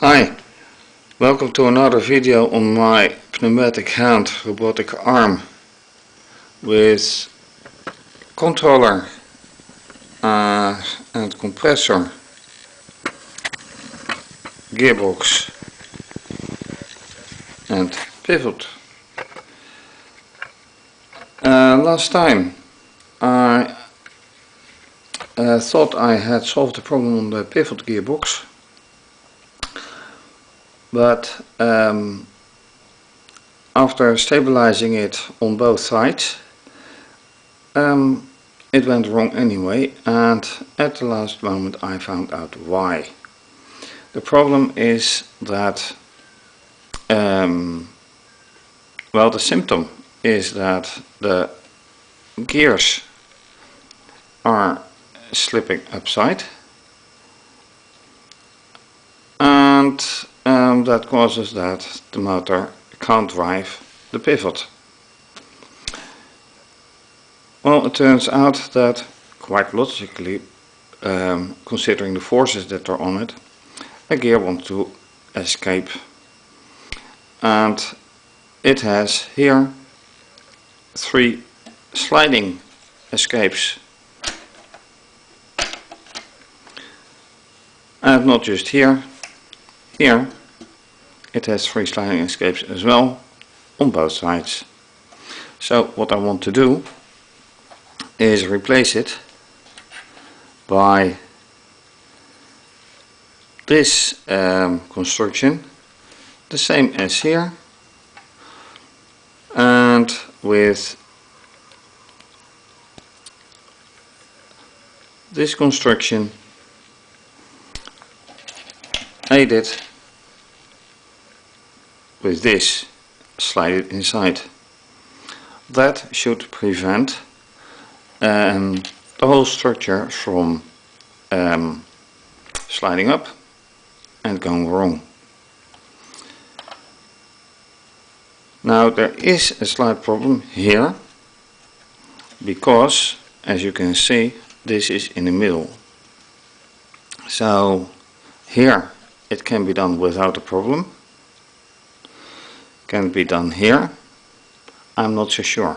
Hi, welcome to another video on my pneumatic hand robotic arm with controller and compressor, gearbox and pivot. Last time I thought I had solved the problem on the pivot gearbox, but after stabilizing it on both sides, it went wrong anyway, and at the last moment I found out why. The problem is that, well, the symptom is that the gears are slipping upside, and that causes that the motor can't drive the pivot. Well, it turns out that, quite logically, considering the forces that are on it, a gear wants to escape, and it has here 3 sliding escapes, and not just here it has 3 sliding escapes as well on both sides. So what I want to do is replace it by this construction, the same as here, and with this construction aided with this slide inside. That should prevent the whole structure from sliding up and going wrong. Now there is a slight problem here, because as you can see this is in the middle. So here it can be done without a problem. Can it be done here? I'm not so sure,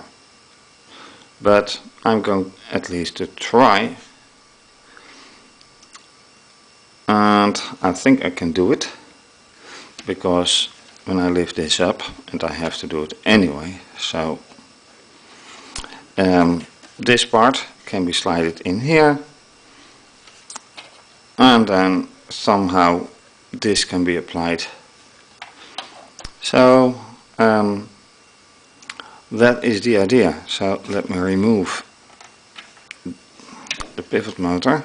but I'm going at least to try, and I think I can do it, because when I lift this up, and I have to do it anyway, so this part can be slided in here, and then somehow this can be applied. So that is the idea. So let me remove the pivot motor.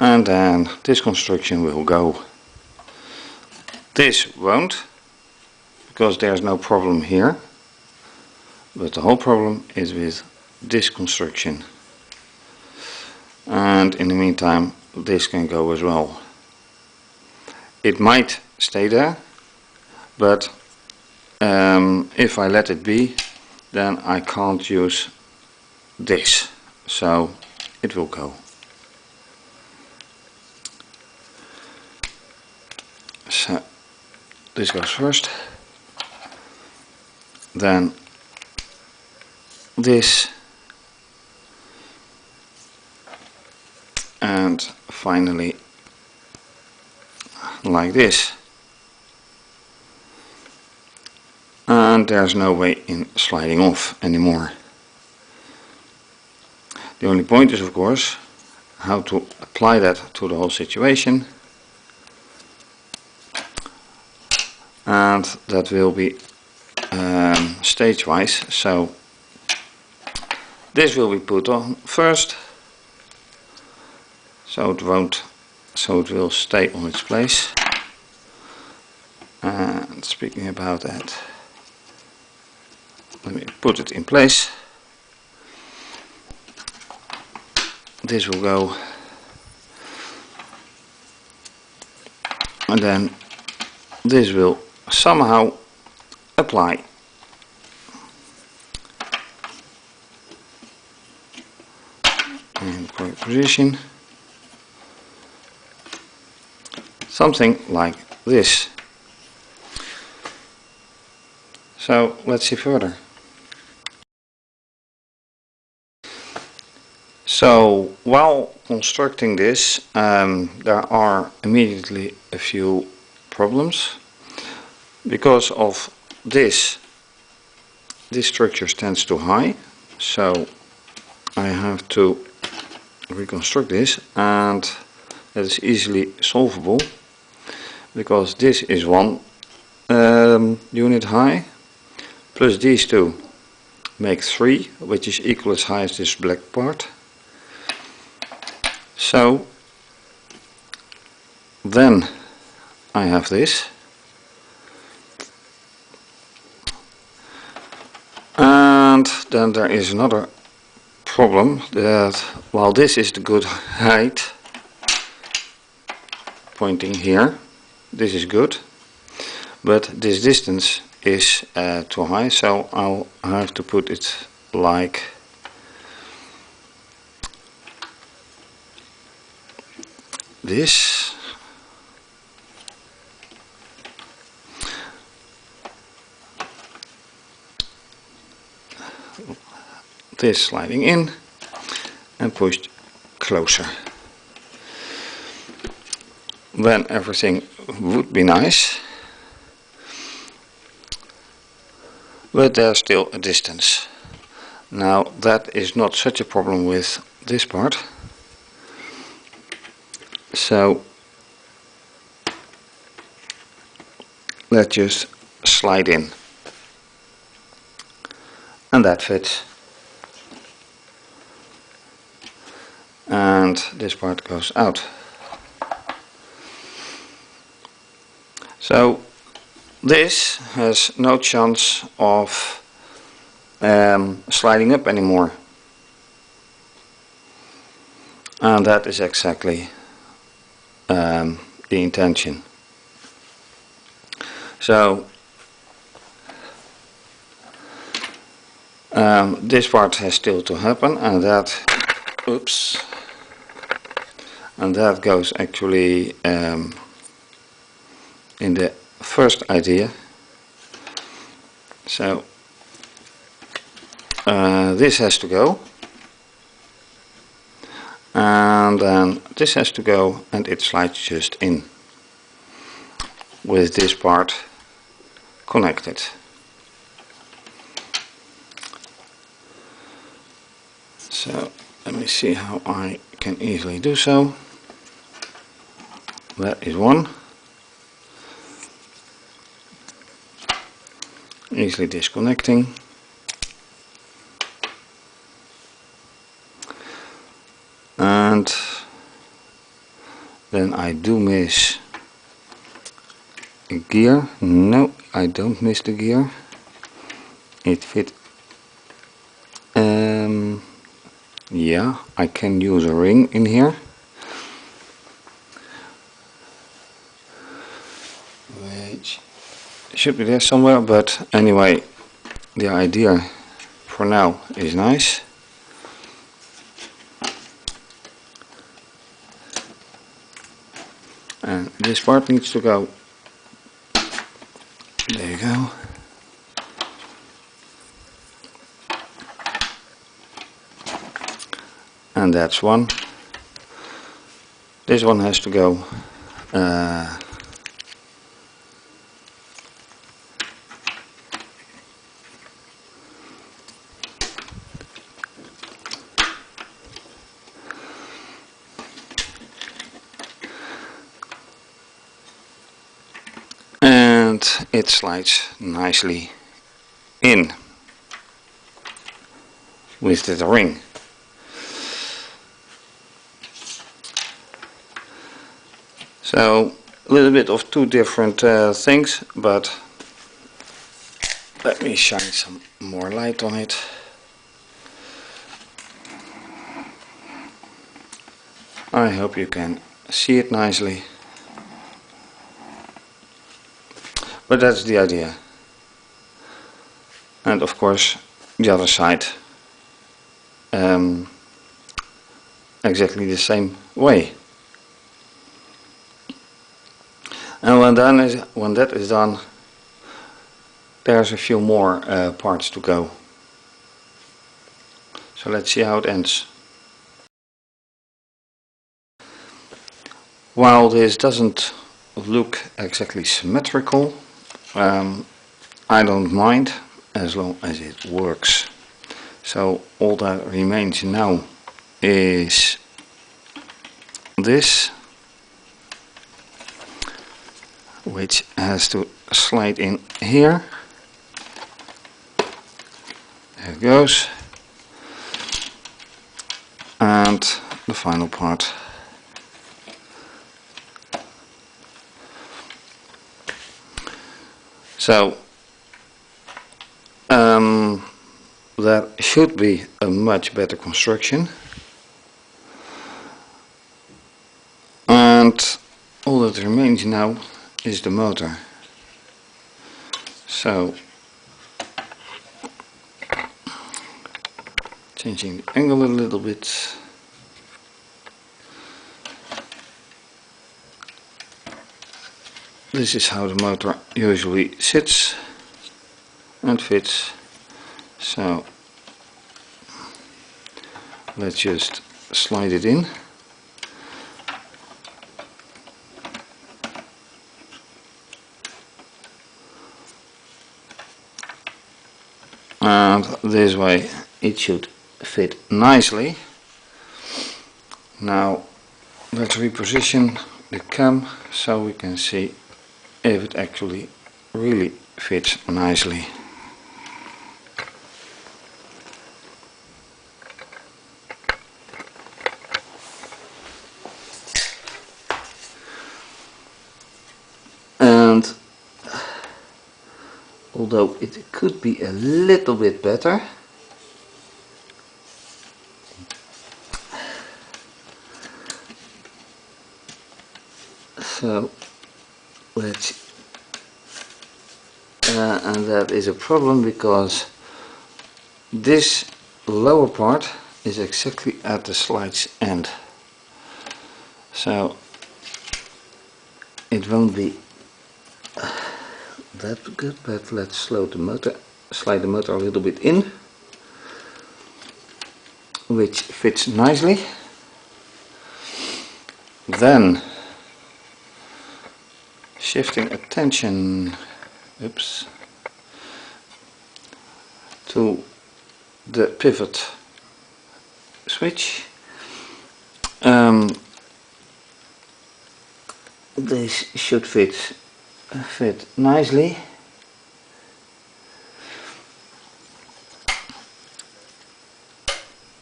And then this construction will go. This won't, because there's no problem here, but the whole problem is with this construction. And in the meantime this can go as well. It might stay there, but if I let it be, then I can't use this, so it will go. So this goes first, then this, and finally like this, and there's no way in sliding off anymore. The only point is, of course, how to apply that to the whole situation, and that will be stage wise. So this will be put on first, so it will stay on its place. And speaking about that, let me put it in place. This will go, and then this will somehow apply. position. Something like this. So let's see further. So while constructing this, there are immediately a few problems. Because of this structure stands too high, so I have to reconstruct this, and that is easily solvable because this is one unit high, plus these two make 3, which is equal as high as this black part. So then I have this, and then there is another problem, that while this is the good height, pointing here, this is good, but this distance is too high, so I'll have to put it like this. This sliding in and pushed closer. Then everything would be nice, but there's still a distance. Now that is not such a problem with this part, so let's just slide in, and that fits. And this part goes out. So this has no chance of sliding up anymore, and that is exactly the intention. So this part has still to happen, and that, oops, and that goes actually in the first idea. So this has to go, and then this has to go, and it slides just in with this part connected. So let me see how I can easily do so. That is one. Easily disconnecting. And then I do miss a gear. No, I don't miss the gear. It fit. Yeah, I can use a ring in here. Which should be there somewhere, but anyway, the idea for now is nice. And this part needs to go. There you go. And that's one. This one has to go and it slides nicely in with the ring. So a little bit of two different things, but let me shine some more light on it. I hope you can see it nicely. But that's the idea. And of course the other side exactly the same way. And when that is done, there's a few more parts to go. So let's see how it ends. While this doesn't look exactly symmetrical, I don't mind as long as it works. So all that remains now is this, which has to slide in here. There it goes. And the final part. So that should be a much better construction, and all that remains now is the motor. So changing the angle a little bit. This is how the motor usually sits and fits. So let's just slide it in. And this way it should fit nicely. Now let's reposition the cam so we can see if it actually really fits nicely. And although it could be a little bit better, so let's and that is a problem because this lower part is exactly at the slide's end, so it won't be that good, but let's slide the motor a little bit in, which fits nicely. Then shifting attention to the pivot switch. This should fit nicely.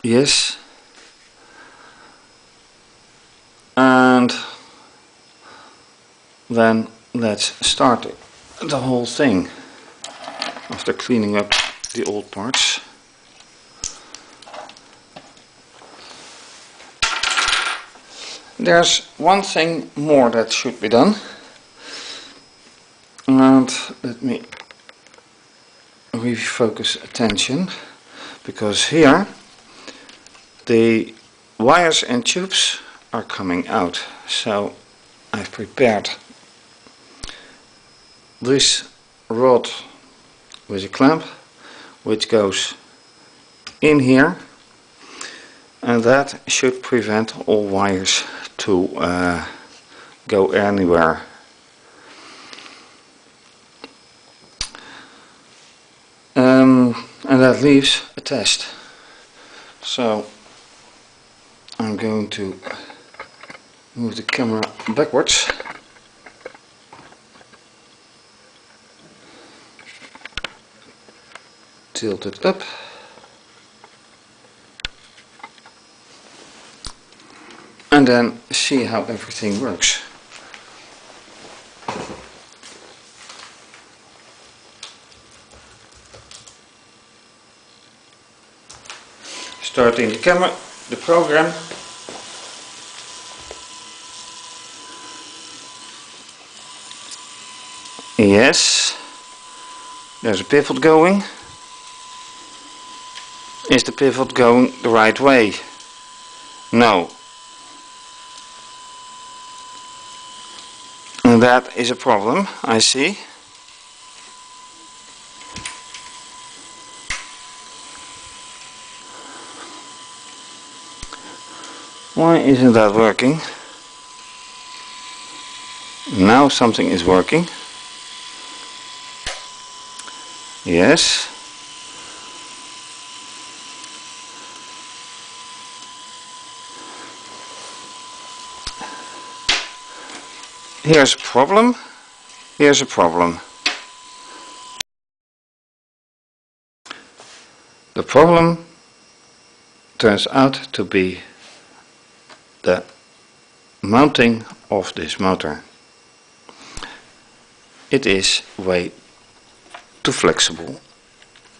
Yes. And then let's start the whole thing after cleaning up the old parts. There's one thing more that should be done, and let me refocus attention, because here the wires and tubes are coming out. So I've prepared this rod with a clamp which goes in here, and that should prevent all wires to go anywhere. And that leaves a test. So I'm going to move the camera backwards. Tilt it up. And then see how everything works. Starting the camera, the program. Yes, there's a pivot going. Is the pivot going the right way? No. And that is a problem, I see. Why isn't that working? Now something is working. Yes. Here's a problem. Here's a problem. The problem turns out to be the mounting of this motor. It is way too flexible,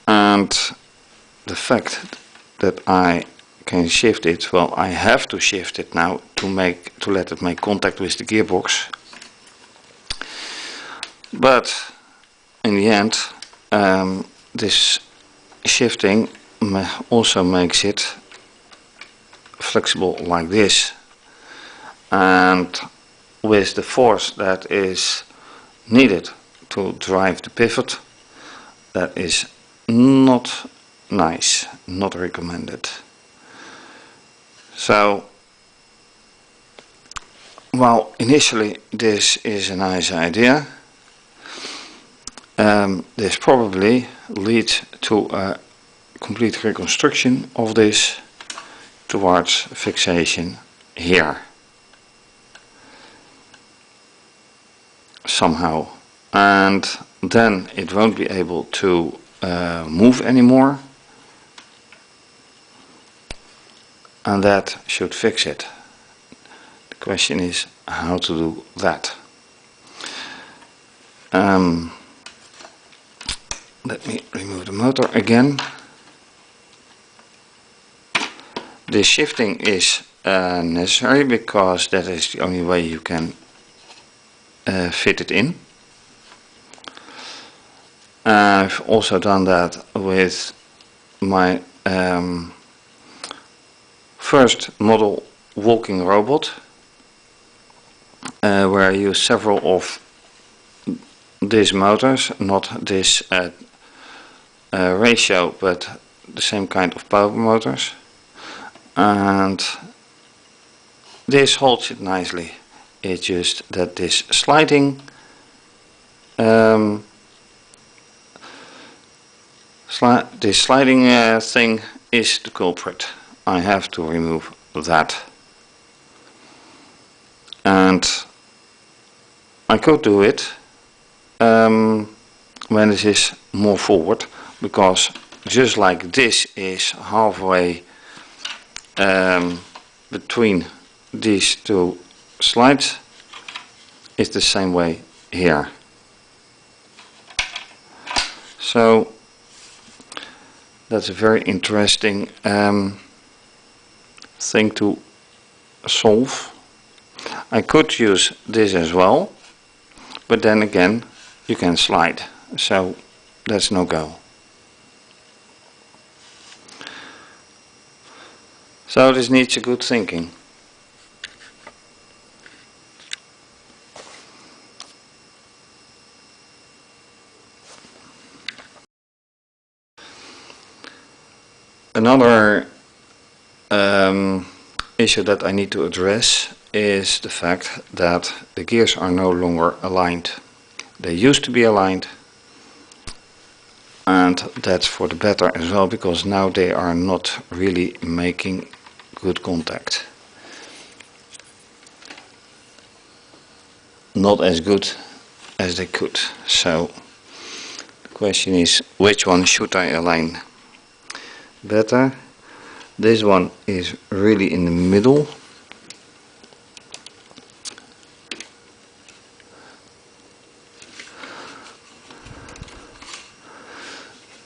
and the fact that I can shift it, well, I have to shift it now to let it make contact with the gearbox. But in the end, this shifting also makes it flexible like this, and with the force that is needed to drive the pivot, that is not nice, not recommended. So, while initially this is a nice idea, this probably leads to a complete reconstruction of this towards fixation here somehow, and then it won't be able to move anymore, and that should fix it. The question is how to do that. Let me remove the motor again. This shifting is necessary because that is the only way you can fit it in. I've also done that with my first model walking robot, where I use several of these motors, not this ratio, but the same kind of power motors, and this holds it nicely. It's just that this sliding thing is the culprit. I have to remove that, and I could do it when it is more forward, because just like this is halfway between these two slides, it's the same way here. So that's a very interesting thing to solve. I could use this as well, but then again you can slide, so that's no go. So this needs a good thinking. Another issue that I need to address is the fact that the gears are no longer aligned. They used to be aligned, and that's for the better as well, because now they are not really making good contact. Not as good as they could. So the question is, which one should I align better? This one is really in the middle,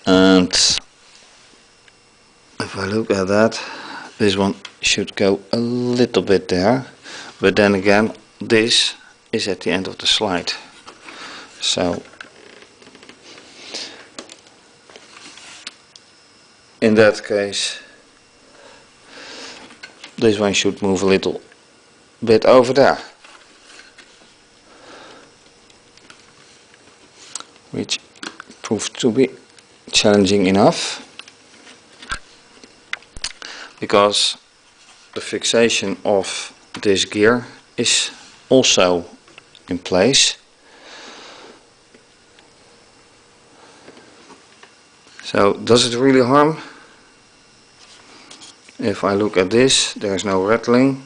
and if I look at that, this one should go a little bit there, but then again this is at the end of the slide, so in that case this one should move a little bit over there, which proved to be challenging enough, because the fixation of this gear is also in place. So does it really harm? If I look at this, there's no rattling,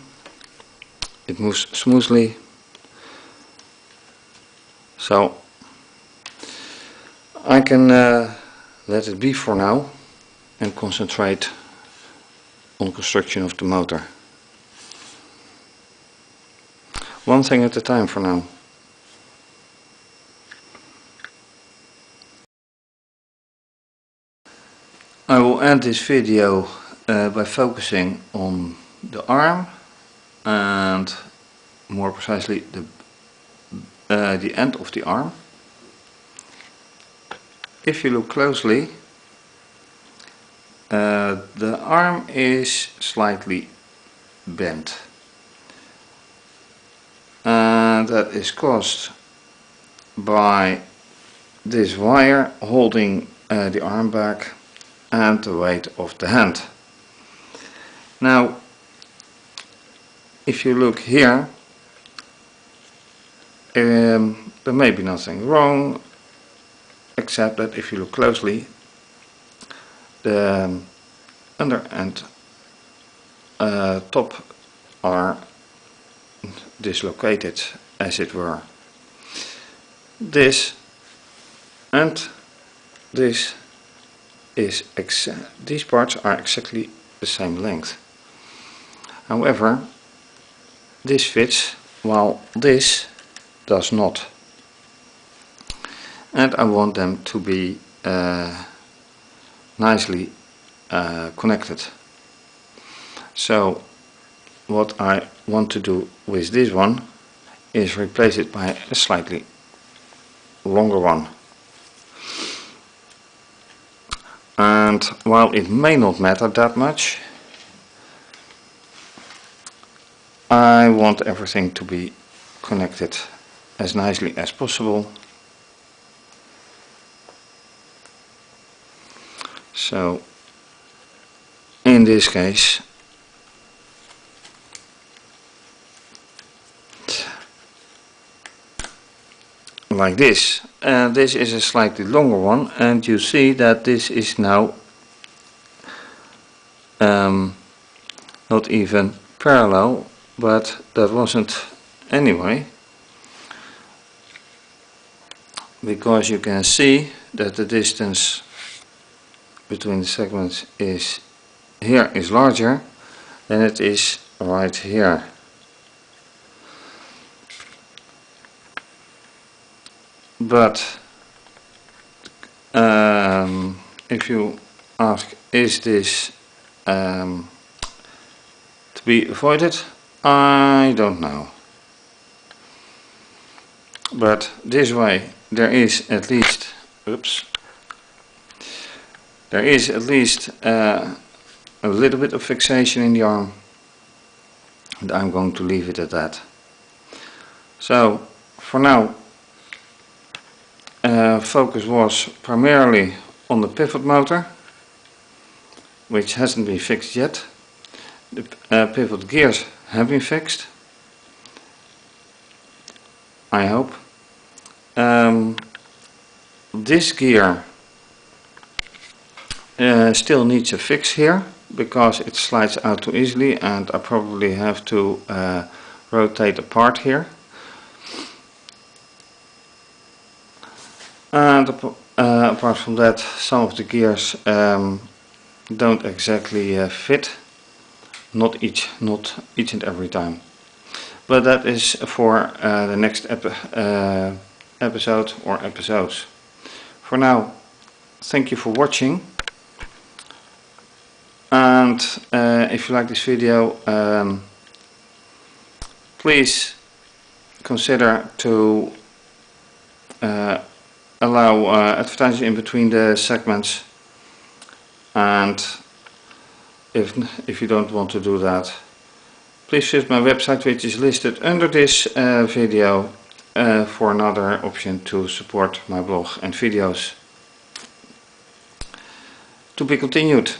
it moves smoothly, so I can let it be for now and concentrate on construction of the motor. One thing at a time for now. I will end this video by focusing on the arm, and more precisely the end of the arm. If you look closely, the arm is slightly bent, and that is caused by this wire holding the arm back and the weight of the hand. Now, if you look here, there may be nothing wrong, except that if you look closely, the under and top are dislocated, as it were. This and this is these parts are exactly the same length. However, this fits while this does not, and I want them to be nicely connected. So what I want to do with this one is replace it by a slightly longer one. And while it may not matter that much, I want everything to be connected as nicely as possible. So in this case, like this. This is a slightly longer one, and you see that this is now not even parallel, but that wasn't anyway, because you can see that the distance between the segments is larger than it is right here. But if you ask, is this to be avoided? I don't know. But this way there is at least, there is at least a little bit of fixation in the arm, and I'm going to leave it at that. So for now, focus was primarily on the pivot motor, which hasn't been fixed yet. The pivot gears have been fixed, I hope. This gear still needs a fix here, because it slides out too easily, and I probably have to rotate a part here. And apart from that, some of the gears don't exactly fit, not each and every time. But that is for the next episode or episodes. For now, thank you for watching, and if you like this video, please consider to allow advertising in between the segments, and if you don't want to do that, please visit my website, which is listed under this video, for another option to support my blog and videos. To be continued.